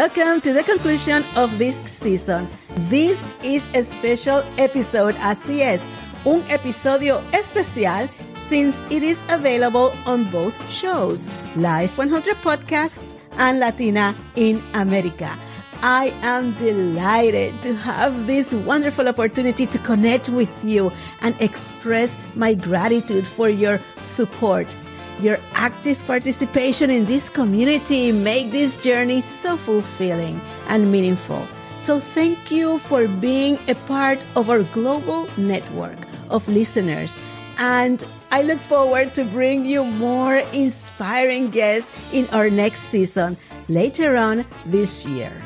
welcome to the conclusion of this season. This is a special episode, así es, un episodio especial since it is available on both shows, Live 100 Podcasts and Latina in America. I am delighted to have this wonderful opportunity to connect with you and express my gratitude for your support. Your active participation in this community make this journey so fulfilling and meaningful. So thank you for being a part of our global network of listeners. And I look forward to bring you more inspiring guests in our next season later on this year.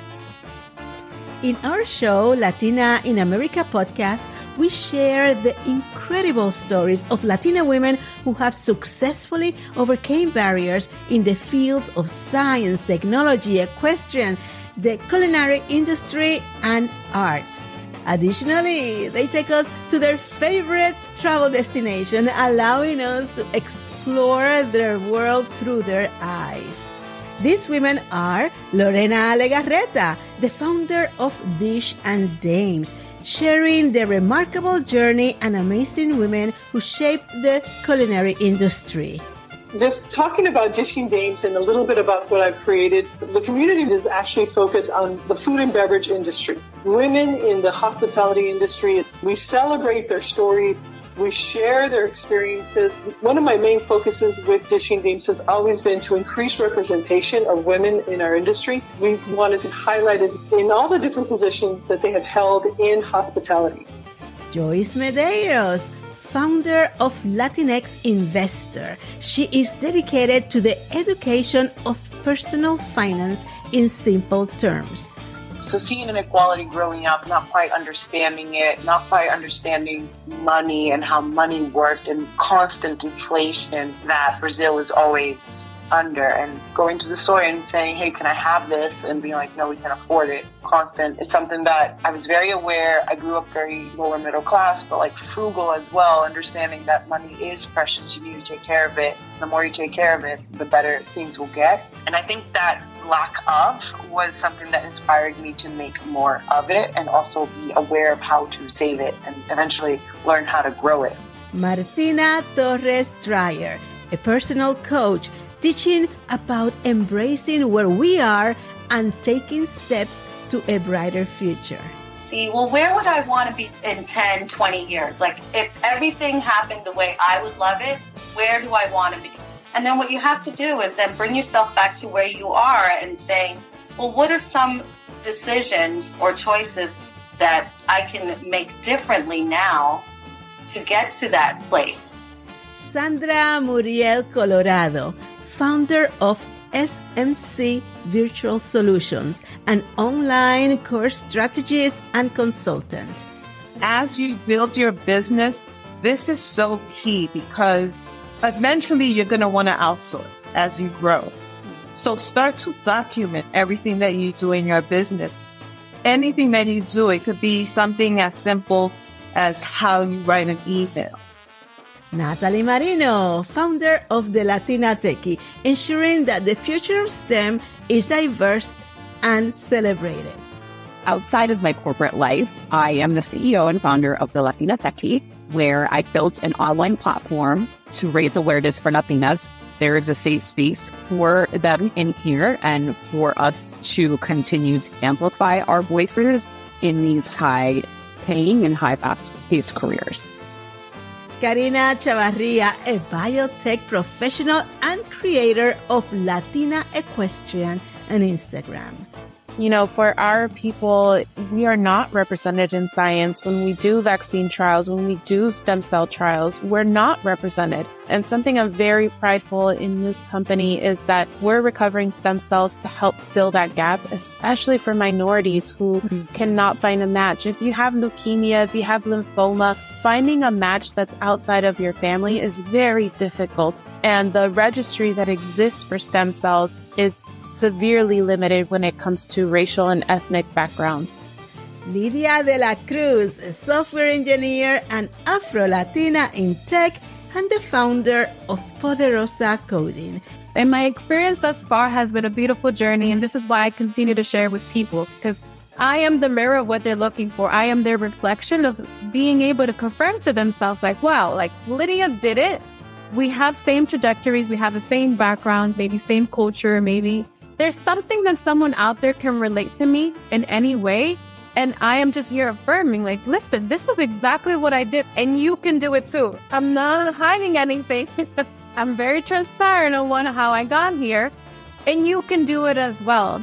In our show, Latina in America podcast, we share the incredible stories of Latina women who have successfully overcome barriers in the fields of science, technology, equestrian, the culinary industry, and arts. Additionally, they take us to their favorite travel destination, allowing us to explore their world through their eyes. These women are Lorena Legarreta, the founder of Dish and Dames, sharing their remarkable journey and amazing women who shaped the culinary industry. Just talking about Dish and Dames and a little bit about what I've created, the community is actually focused on the food and beverage industry. Women in the hospitality industry, we celebrate their stories. We share their experiences. One of my main focuses with Dish and Dames has always been to increase representation of women in our industry. We've wanted to highlight it in all the different positions that they have held in hospitality. Joyce Medeiros, founder of Latinx Investor. She is dedicated to the education of personal finance in simple terms. So seeing inequality growing up, not quite understanding it, not quite understanding money and how money worked and constant inflation that Brazil is always under, and going to the store and saying, hey, can I have this? And being like, no, we can't afford it. Constant is something that I was very aware. I grew up very lower middle class, but like frugal as well, understanding that money is precious. You need to take care of it. The more you take care of it, the better things will get. And I think that lack of was something that inspired me to make more of it and also be aware of how to save it and eventually learn how to grow it. Martina Torres Dreyer, a personal coach, teaching about embracing where we are and taking steps to a brighter future. See, well, where would I want to be in 10, 20 years? Like, if everything happened the way I would love it, where do I want to be? And then what you have to do is then bring yourself back to where you are and saying, well, what are some decisions or choices that I can make differently now to get to that place? Sandra Muriel Colorado, founder of SMC Virtual Solutions, an online course strategist and consultant. As you build your business, this is so key because eventually you're going to want to outsource as you grow. So start to document everything that you do in your business. Anything that you do, it could be something as simple as how you write an email. Natalie Marino, founder of the Latina Techie, ensuring that the future of STEM is diverse and celebrated. Outside of my corporate life, I am the CEO and founder of the Latina Techie, where I built an online platform to raise awareness for Latinas. There is a safe space for them in here and for us to continue to amplify our voices in these high-paying and high-fast-paced careers. Karina Chavarria, a biotech professional and creator of Latina Equestrian on Instagram. You know, for our people, we are not represented in science. When we do vaccine trials, when we do stem cell trials, we're not represented. And something I'm very prideful in this company is that we're recovering stem cells to help fill that gap, especially for minorities who cannot find a match. If you have leukemia, if you have lymphoma, finding a match that's outside of your family is very difficult. And the registry that exists for stem cells is severely limited when it comes to racial and ethnic backgrounds. Lidia de la Cruz, a software engineer and Afro-Latina in tech, and the founder of Poderosa Coding. And my experience thus far has been a beautiful journey, and this is why I continue to share with people, because I am the mirror of what they're looking for. I am their reflection of being able to confirm to themselves, like, wow, like Lydia did it. We have same trajectories. We have the same background, maybe same culture, maybe there's something that someone out there can relate to me in any way. And I am just here affirming, like, listen, this is exactly what I did, and you can do it too. I'm not hiding anything. I'm very transparent on how I got here, and you can do it as well.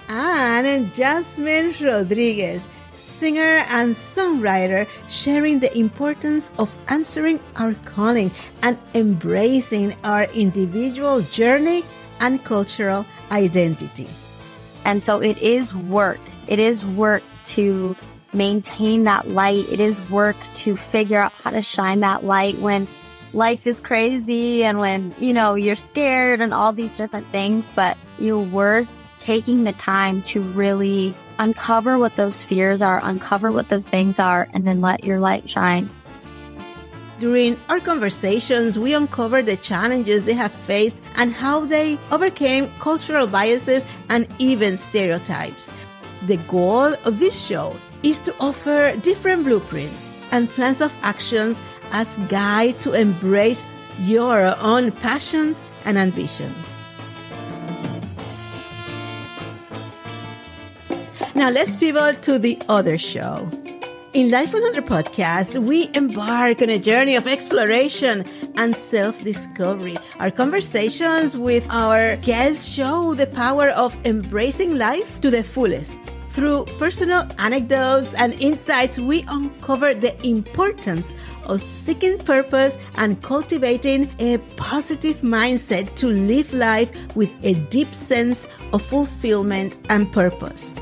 And Jasmine Rodriguez, singer and songwriter, sharing the importance of answering our calling and embracing our individual journey and cultural identity. And so it is work. It is work to maintain that light. It is work to figure out how to shine that light when life is crazy and when, you're scared and all these different things. But you're worth taking the time to really uncover what those fears are, uncover what those things are, and then let your light shine. During our conversations, we uncovered the challenges they have faced and how they overcame cultural biases and even stereotypes. The goal of this show is to offer different blueprints and plans of actions as guide to embrace your own passions and ambitions. Now let's pivot to the other show. In Life 100 podcast, we embark on a journey of exploration and self-discovery. Our conversations with our guests show the power of embracing life to the fullest. Through personal anecdotes and insights, we uncover the importance of seeking purpose and cultivating a positive mindset to live life with a deep sense of fulfillment and purpose.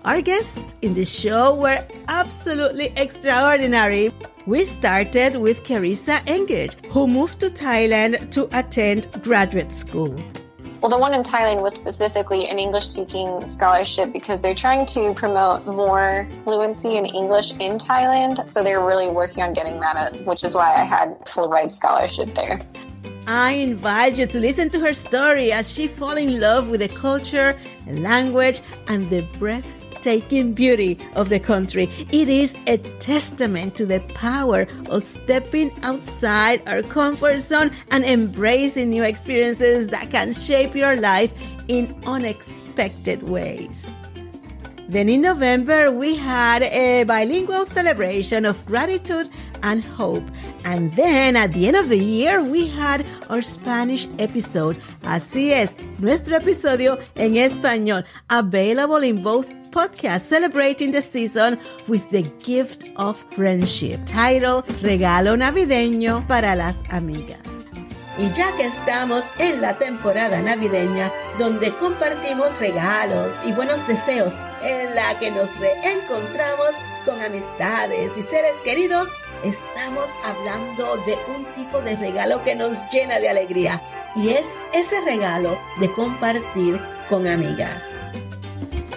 Our guests in the show were absolutely extraordinary. We started with Carissa Engage, who moved to Thailand to attend graduate school. Well, the one in Thailand was specifically an English-speaking scholarship because they're trying to promote more fluency in English in Thailand. So they're really working on getting that up, which is why I had full ride scholarship there. I invite you to listen to her story as she fell in love with the culture, the language, and the breathtaking beauty of the country. It is a testament to the power of stepping outside our comfort zone and embracing new experiences that can shape your life in unexpected ways. Then in November, we had a bilingual celebration of gratitude and hope. And then at the end of the year, we had our Spanish episode. Así es, nuestro episodio en español, available in both podcasts, celebrating the season with the gift of friendship, titled Regalo Navideño para las Amigas. Y ya que estamos en la temporada navideña, donde compartimos regalos y buenos deseos, en la que nos reencontramos con amistades y seres queridos, estamos hablando de un tipo de regalo que nos llena de alegría, y es ese regalo de compartir con amigas.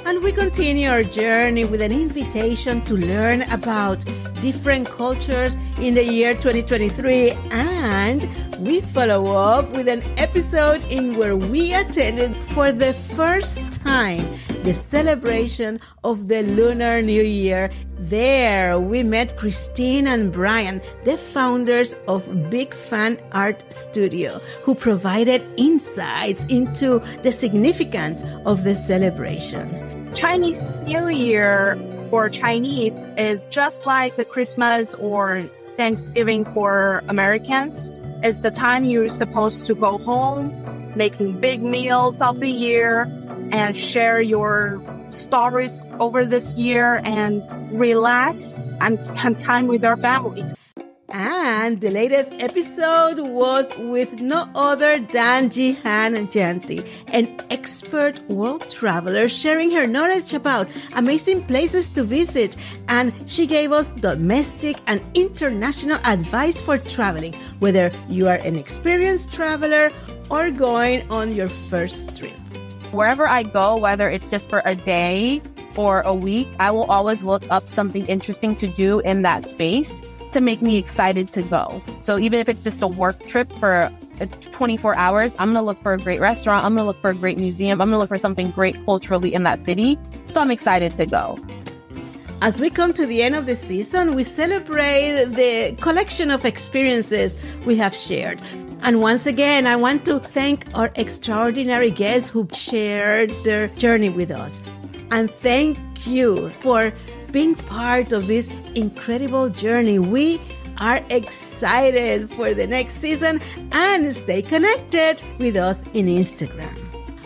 And we continue our journey with an invitation to learn about different cultures in the year 2023, and we follow up with an episode in where we attended for the first time the celebration of the Lunar New Year. There we met Christine and Brian, the founders of Big Fan Art Studio, who provided insights into the significance of the celebration. Chinese New Year for Chinese is just like the Christmas or Thanksgiving for Americans. It's the time you're supposed to go home, making big meals of the year, and share your stories over this year and relax and spend time with our families. And the latest episode was with no other than Jihan Janti, an expert world traveler, sharing her knowledge about amazing places to visit. And she gave us domestic and international advice for traveling, whether you are an experienced traveler or going on your first trip. Wherever I go, whether it's just for a day or a week, I will always look up something interesting to do in that space. to make me excited to go. So even if it's just a work trip for 24 hours, I'm going to look for a great restaurant. I'm going to look for a great museum. I'm going to look for something great culturally in that city. So I'm excited to go. As we come to the end of the season, we celebrate the collection of experiences we have shared. And once again, I want to thank our extraordinary guests who shared their journey with us. And thank you for being part of this incredible journey. We are excited for the next season, and stay connected with us in Instagram.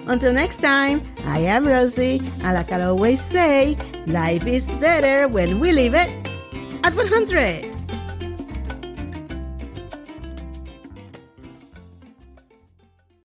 Until next time, I am Rosie, and like I always say, life is better when we live it at 100.